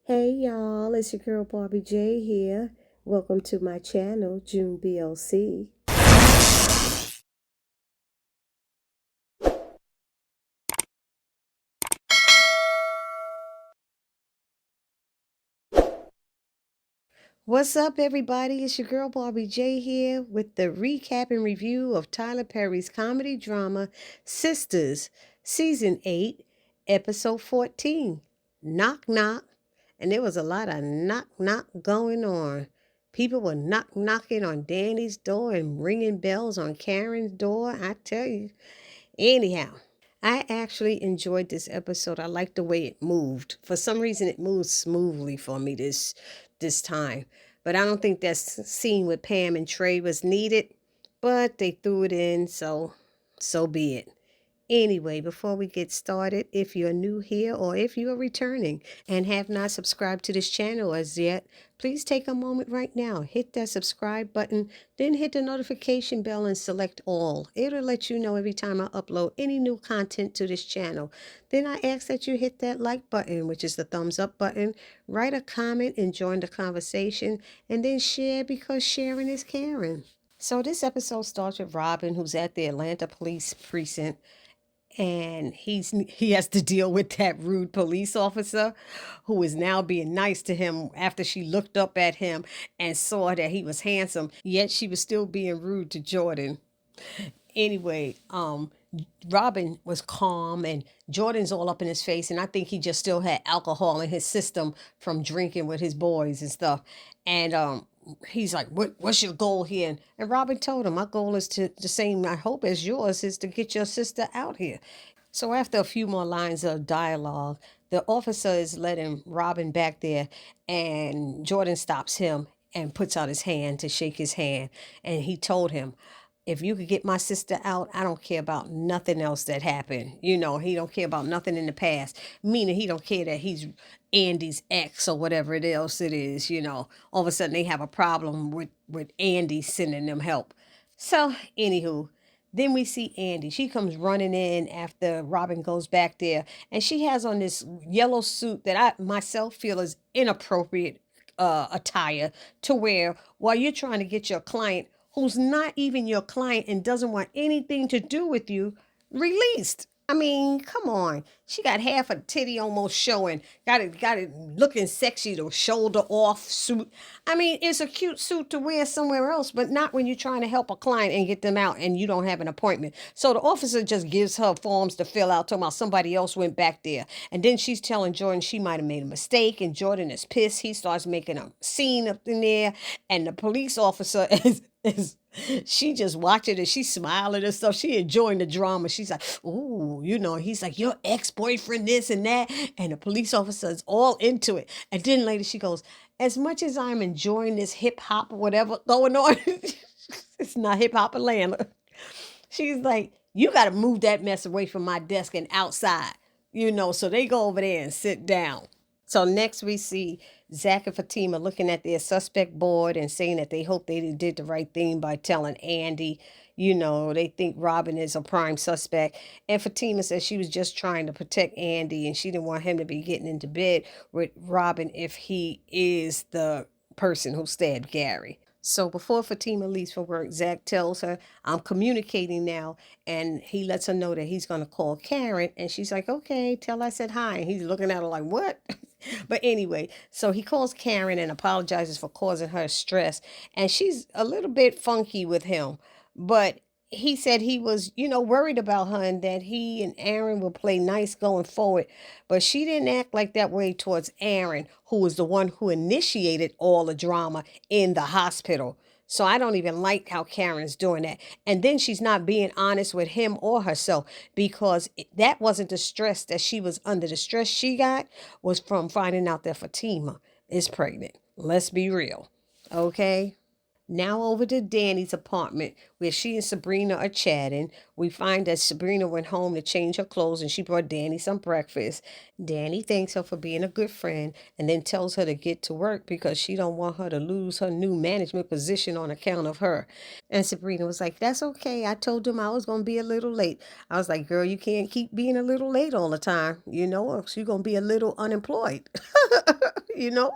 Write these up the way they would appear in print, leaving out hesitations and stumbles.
Hey y'all, it's your girl Barbie J here. Welcome to my channel, June BLC. What's up, everybody? It's your girl Barbie J here with the recap and review of Tyler Perry's comedy drama Sisters, Season 8, Episode 14. Knock Knock. And there was a lot of knock knock going on. People were knocking on Danny's door and ringing bells on Karen's door. I tell you. Anyhow, I actually enjoyed this episode. I liked the way it moved. For some reason, it moved smoothly for me this time. But I don't think that scene with Pam and Trey was needed. But they threw it in, so be it. Anyway, before we get started, if you're new here or if you are returning and have not subscribed to this channel as yet, please take a moment right now, hit that subscribe button, then hit the notification bell and select all. It'll let you know every time I upload any new content to this channel. Then I ask that you hit that like button, which is the thumbs up button, write a comment and join the conversation, and then share because sharing is caring. So this episode starts with Robin, who's at the Atlanta Police Precinct, and he has to deal with that rude police officer who is now being nice to him after she looked up at him and saw that he was handsome, yet she was still being rude to Jordan. Anyway, Robin was calm and Jordan's all up in his face, and I think he just still had alcohol in his system from drinking with his boys and stuff. And he's like, what's your goal here? And Robin told him, my goal is to the same, I hope, as yours, is to get your sister out here. So after a few more lines of dialogue, the officer is letting Robin back there, and Jordan stops him and puts out his hand to shake his hand. And he told him, if you could get my sister out, I don't care about nothing else that happened. You know, he don't care about nothing in the past. Meaning he don't care that he's Andy's ex or whatever it else it is, you know. All of a sudden they have a problem with Andy sending them help. So, anywho, then we see Andy. She comes running in after Robin goes back there, and she has on this yellow suit that I myself feel is inappropriate attire to wear while you're trying to get your client, who's not even your client and doesn't want anything to do with you, released. I mean, come on. She got half a titty almost showing. Got it looking sexy, the shoulder off suit. I mean, it's a cute suit to wear somewhere else, but not when you're trying to help a client and get them out and you don't have an appointment. So the officer just gives her forms to fill out, talking about somebody else went back there. And then she's telling Jordan she might have made a mistake, and Jordan is pissed. He starts making a scene up in there, and the police officer is she just watching it. She's smiling and stuff. She enjoying the drama. She's like, "Ooh, you know." He's like, "Your ex-boyfriend, this and that," and the police officer is all into it. And then later she goes, "As much as I'm enjoying this hip hop or whatever going on, it's not hip hop Atlanta." She's like, "You got to move that mess away from my desk and outside." You know, so they go over there and sit down. So next we see Zach and Fatima looking at their suspect board and saying that they hope they did the right thing by telling Andy, you know, they think Robin is a prime suspect. And Fatima says she was just trying to protect Andy and she didn't want him to be getting into bed with Robin if he is the person who stabbed Gary. So before Fatima leaves for work, Zach tells her, "I'm communicating now." And he lets her know that he's going to call Karen. And she's like, "Okay, tell her I said hi." And he's looking at her like, "What?" But anyway, so he calls Karen and apologizes for causing her stress. And she's a little bit funky with him. But he said he was, you know, worried about her and that he and Aaron will play nice going forward. But she didn't act like that way towards Aaron, who was the one who initiated all the drama in the hospital. So I don't even like how Karen's doing that. And then she's not being honest with him or herself, because that wasn't the stress that she was under. The stress she got was from finding out that Fatima is pregnant. Let's be real. Okay? Now over to Danny's apartment where she and Sabrina are chatting. We find that Sabrina went home to change her clothes and she brought Danny some breakfast. Danny thanks her for being a good friend and then tells her to get to work because she don't want her to lose her new management position on account of her. And Sabrina was like, "That's okay. I told them I was going to be a little late." I was like, "Girl, you can't keep being a little late all the time, you know, or you're going to be a little unemployed." you know?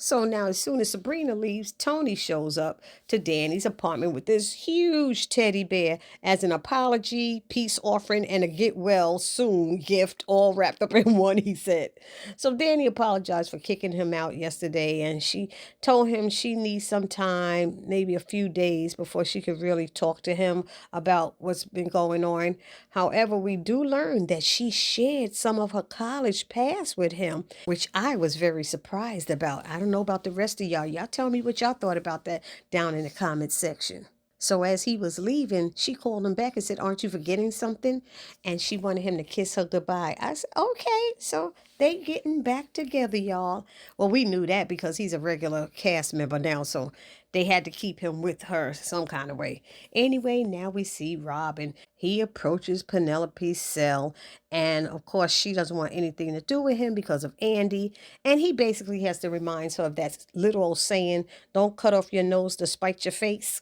So now, as soon as Sabrina leaves, Tony shows up to Danny's apartment with this huge teddy bear as an apology, peace offering, and a get well soon gift, all wrapped up in one, he said. So Danny apologized for kicking him out yesterday, and she told him she needs some time, maybe a few days, before she could really talk to him about what's been going on. However, we do learn that she shared some of her college past with him, which I was very surprised about. I don't know about the rest of y'all. Y'all tell me what y'all thought about that down in the comments section. So as he was leaving, she called him back and said, "Aren't you forgetting something?" And she wanted him to kiss her goodbye. I said, "Okay." So they getting back together, y'all. Well, we knew that because he's a regular cast member now, so they had to keep him with her some kind of way. Anyway, now we see Robin. He approaches Penelope's cell, and of course, she doesn't want anything to do with him because of Andy. And he basically has to remind her of that little old saying, "Don't cut off your nose to spite your face."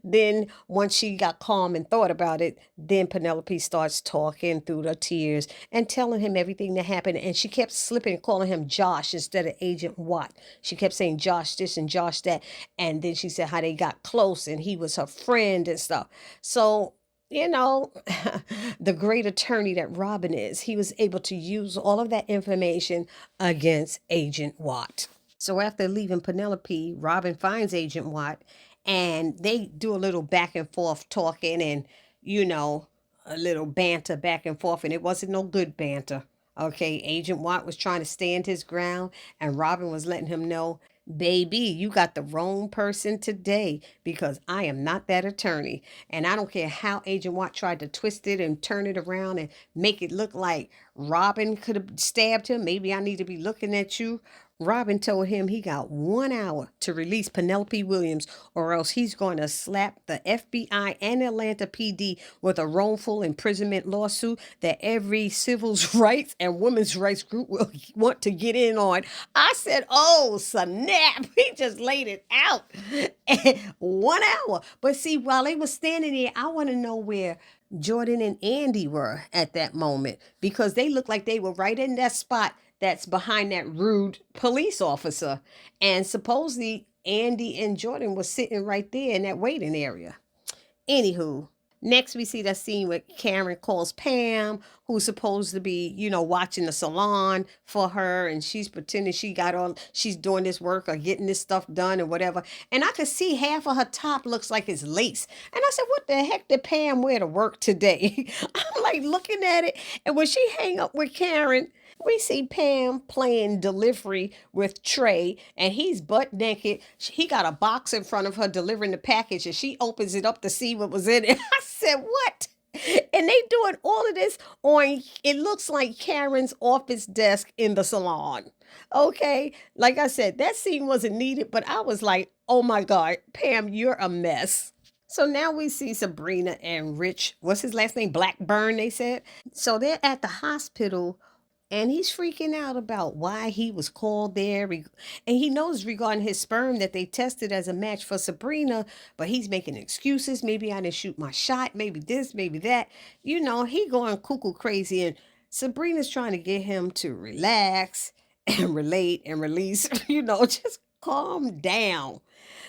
Then once she got calm and thought about it, then Penelope starts talking through the tears and telling him everything that happened. And she kept slipping and calling him Josh instead of Agent Watt. She kept saying Josh this and Josh that. And then she said how they got close and he was her friend and stuff. So, you know, the great attorney that Robin is, he was able to use all of that information against Agent Watt. So after leaving Penelope, Robin finds Agent Watt and they do a little back and forth talking and, you know, a little banter back and forth. And it wasn't no good banter. Okay, Agent Watt was trying to stand his ground and Robin was letting him know, "Baby, you got the wrong person today because I am not that attorney." And I don't care how Agent Watt tried to twist it and turn it around and make it look like Robin could have stabbed him. "Maybe I need to be looking at you." Robin told him he got 1 hour to release Penelope Williams, or else he's going to slap the FBI and Atlanta PD with a wrongful imprisonment lawsuit that every civil rights and women's rights group will want to get in on. I said, "Oh, snap." He just laid it out. 1 hour. But see, while they were standing there, I want to know where Jordan and Andy were at that moment because they looked like they were right in that spot that's behind that rude police officer. And supposedly Andy and Jordan was sitting right there in that waiting area. Anywho, next we see that scene where Karen calls Pam, who's supposed to be, you know, watching the salon for her, and she's pretending she's doing this work or getting this stuff done or whatever. And I could see half of her top looks like it's lace. And I said, "What the heck did Pam wear to work today?" I'm like looking at it, and when she hang up with Karen, we see Pam playing delivery with Trey, and he's butt naked. He got a box in front of her delivering the package, and she opens it up to see what was in it. I said, "What?" And they doing all of this on, it looks like Karen's office desk in the salon. Okay, like I said, that scene wasn't needed, but I was like, "Oh my God, Pam, you're a mess." So now we see Sabrina and Rich, what's his last name? Blackburn, they said. So they're at the hospital and he's freaking out about why he was called there. And he knows regarding his sperm that they tested as a match for Sabrina, but he's making excuses. "Maybe I didn't shoot my shot. Maybe this, maybe that." You know, he going cuckoo crazy. And Sabrina's trying to get him to relax and relate and release, you know, just calm down.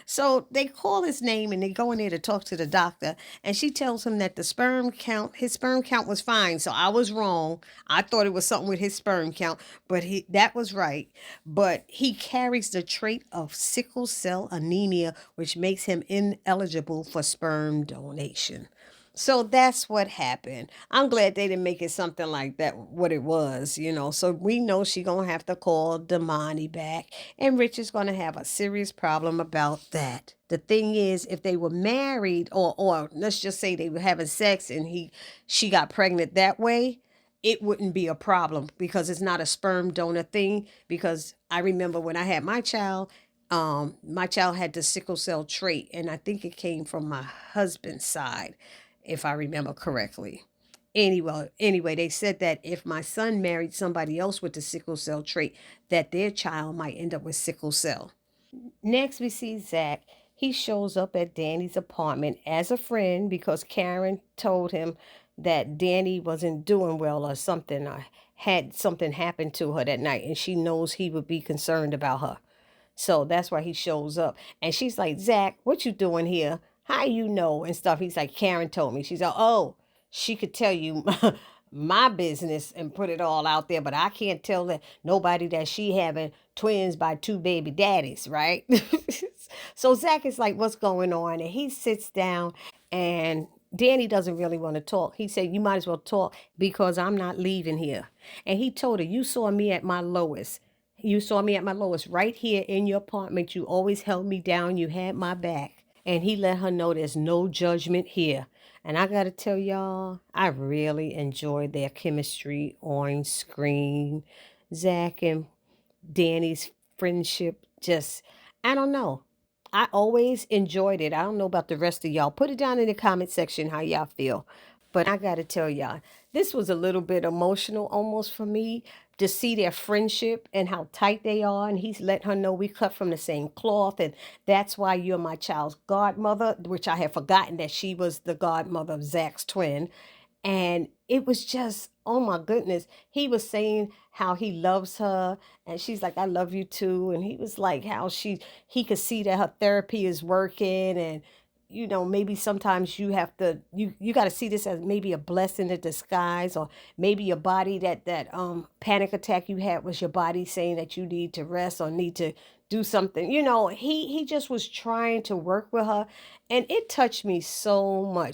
So they call his name and they go in there to talk to the doctor. And she tells him that his sperm count was fine. So I was wrong. I thought it was something with his sperm count, but that was right. But he carries the trait of sickle cell anemia, which makes him ineligible for sperm donation. So that's what happened. I'm glad they didn't make it something like that, what it was, you know. So we know she gonna have to call Damani back, and Rich is gonna have a serious problem about that. The thing is, if they were married, or let's just say they were having sex, and she got pregnant that way, it wouldn't be a problem because it's not a sperm donor thing. Because I remember when I had my child had the sickle cell trait, and I think it came from my husband's side, if I remember correctly. Anyway, they said that if my son married somebody else with the sickle cell trait, that their child might end up with sickle cell. Next, we see Zach. He shows up at Danny's apartment as a friend because Karen told him that Danny wasn't doing well or something, or had something happen to her that night, and she knows he would be concerned about her. So that's why he shows up. And she's like, Zach, what you doing here? How you know? And stuff. He's like, Karen told me. She's like, oh, she could tell you my business and put it all out there, but I can't tell that nobody that she having twins by two baby daddies, right? So Zach is like, what's going on? And he sits down, and Danny doesn't really want to talk. He said, you might as well talk because I'm not leaving here. And he told her, you saw me at my lowest. You saw me at my lowest right here in your apartment. You always held me down. You had my back. And he let her know there's no judgment here. And I got to tell y'all, I really enjoyed their chemistry on screen. Zach and Danny's friendship just, I don't know. I always enjoyed it. I don't know about the rest of y'all. Put it down in the comment section how y'all feel. But I got to tell y'all, this was a little bit emotional almost for me to see their friendship and how tight they are. And he's let her know we cut from the same cloth. And that's why you're my child's godmother, which I had forgotten that she was the godmother of Zach's twin. And it was just, oh my goodness. He was saying how he loves her, and she's like, I love you too. And he was like, how he could see that her therapy is working. And maybe sometimes you got to see this as maybe a blessing in disguise, or maybe your body, that panic attack you had was your body saying that you need to rest or need to do something. He just was trying to work with her, and it touched me so much.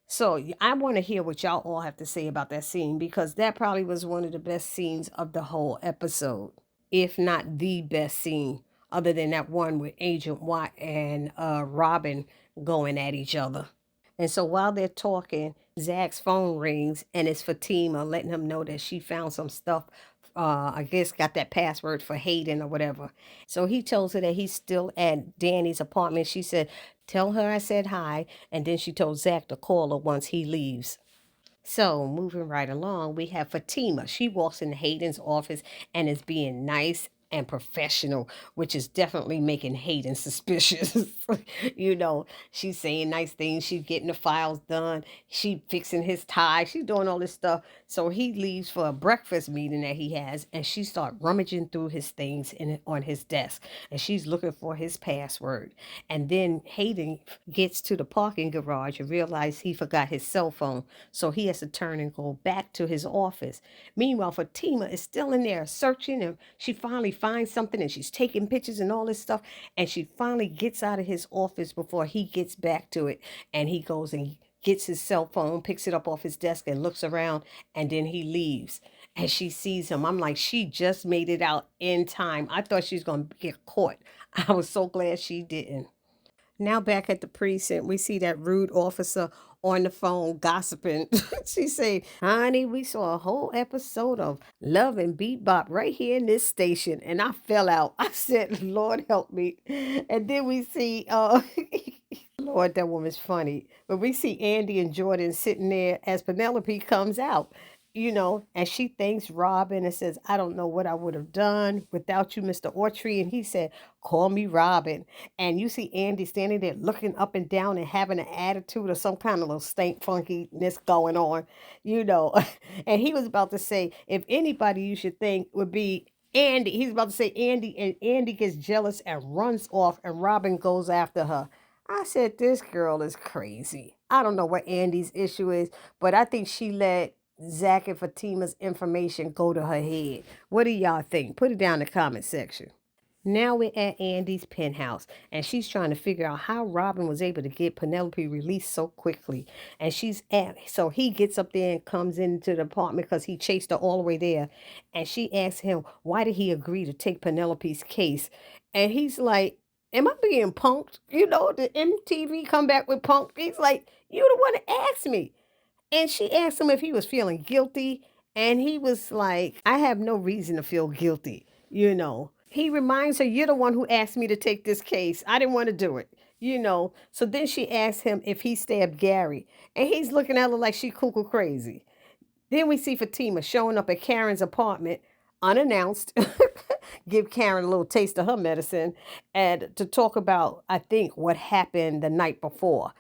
So I want to hear what y'all all have to say about that scene, because that probably was one of the best scenes of the whole episode, if not the best scene, other than that one with Agent Watt and Robin going at each other. And so while they're talking, Zach's phone rings, and it's Fatima letting him know that she found some stuff. I guess got that password for Hayden or whatever. So he tells her that he's still at Danny's apartment. She said, tell her I said hi. And then she told Zach to call her once he leaves. So, moving right along, we have Fatima. She walks into Hayden's office and is being nice and professional, which is definitely making Hayden suspicious. She's saying nice things. She's getting the files done. She fixing his tie. She's doing all this stuff. So he leaves for a breakfast meeting that he has, and she starts rummaging through his things on his desk, and she's looking for his password. And then Hayden gets to the parking garage and realizes he forgot his cell phone, so he has to turn and go back to his office. Meanwhile, Fatima is still in there searching, and she finally finds something, and she's taking pictures and all this stuff, and she finally gets out of his office before he gets back to it, and he goes and gets his cell phone, picks it up off his desk and looks around, and then he leaves. And she sees him. I'm like, she just made it out in time. I thought she was going to get caught. I was so glad she didn't. Now back at the precinct, we see that rude officer on the phone gossiping. She say, honey, we saw a whole episode of Love and Bebop right here in this station. And I fell out. I said, Lord help me. And then we see, Lord, that woman's funny. But we see Andy and Jordan sitting there as Penelope comes out. And she thanks Robin and says, I don't know what I would have done without you, Mr. Autry. And he said, call me Robin. And you see Andy standing there looking up and down and having an attitude or some kind of little stank funkiness going on, you know. And he was about to say, if anybody you should think would be Andy, he's about to say Andy, and Andy gets jealous and runs off, and Robin goes after her. I said, this girl is crazy. I don't know what Andy's issue is, but I think she let Zach and Fatima's information go to her head. What do y'all think? Put it down in the comment section. Now we're at Andy's penthouse, and she's trying to figure out how Robin was able to get Penelope released so quickly. And so he gets up there and comes into the apartment because he chased her all the way there. And she asks him, why did he agree to take Penelope's case? And he's like, am I being punked? The MTV come back with punk. He's like, you the one that asked me. And she asked him if he was feeling guilty. And he was like, I have no reason to feel guilty. He reminds her, you're the one who asked me to take this case. I didn't want to do it. So then she asked him if he stabbed Gary. And he's looking at her like she cuckoo crazy. Then we see Fatima showing up at Karen's apartment unannounced, give Karen a little taste of her medicine, and to talk about, I think, what happened the night before.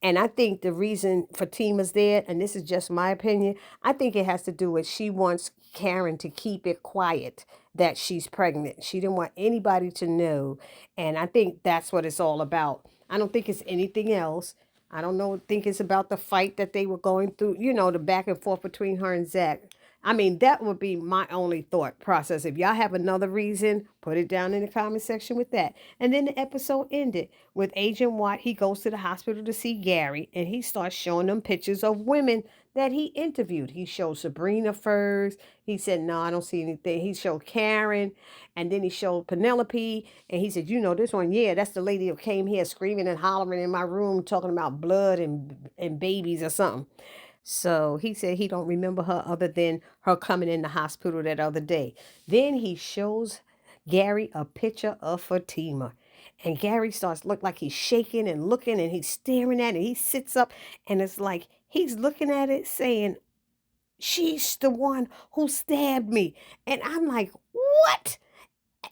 And I think the reason Fatima's there, and this is just my opinion, I think it has to do with she wants Karen to keep it quiet that she's pregnant. She didn't want anybody to know. And I think that's what it's all about. I don't think it's anything else. I don't know, think it's about the fight that they were going through, the back and forth between her and Zach. I mean, that would be my only thought process. If y'all have another reason, put it down in the comment section with that. And then the episode ended with Agent Watt. He goes to the hospital to see Gary, and he starts showing them pictures of women that he interviewed. He showed Sabrina first. He said, no, I don't see anything. He showed Karen, and then he showed Penelope, and he said, this one, yeah, that's the lady who came here screaming and hollering in my room talking about blood and babies or something. So he said he don't remember her other than her coming in the hospital that other day. Then he shows Gary a picture of Fatima. And Gary starts look like he's shaking and looking and he's staring at it. He sits up and it's like he's looking at it saying, she's the one who stabbed me. And I'm like, what?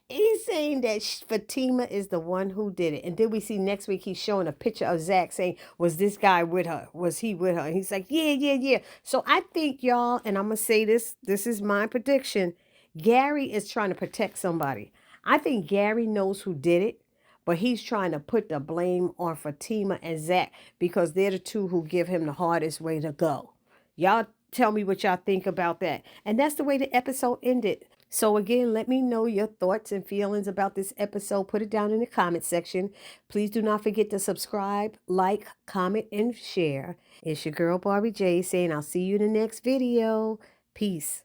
He's saying that Fatima is the one who did it. And then we see next week he's showing a picture of Zach saying, was this guy with her? Was he with her? And he's like, yeah, yeah, yeah. So I think, y'all, and I'm going to say this is my prediction. Gary is trying to protect somebody. I think Gary knows who did it, but he's trying to put the blame on Fatima and Zach because they're the two who give him the hardest way to go. Y'all tell me what y'all think about that. And that's the way the episode ended. So again, let me know your thoughts and feelings about this episode. Put it down in the comment section. Please do not forget to subscribe, like, comment, and share. It's your girl Barbie J saying I'll see you in the next video. Peace.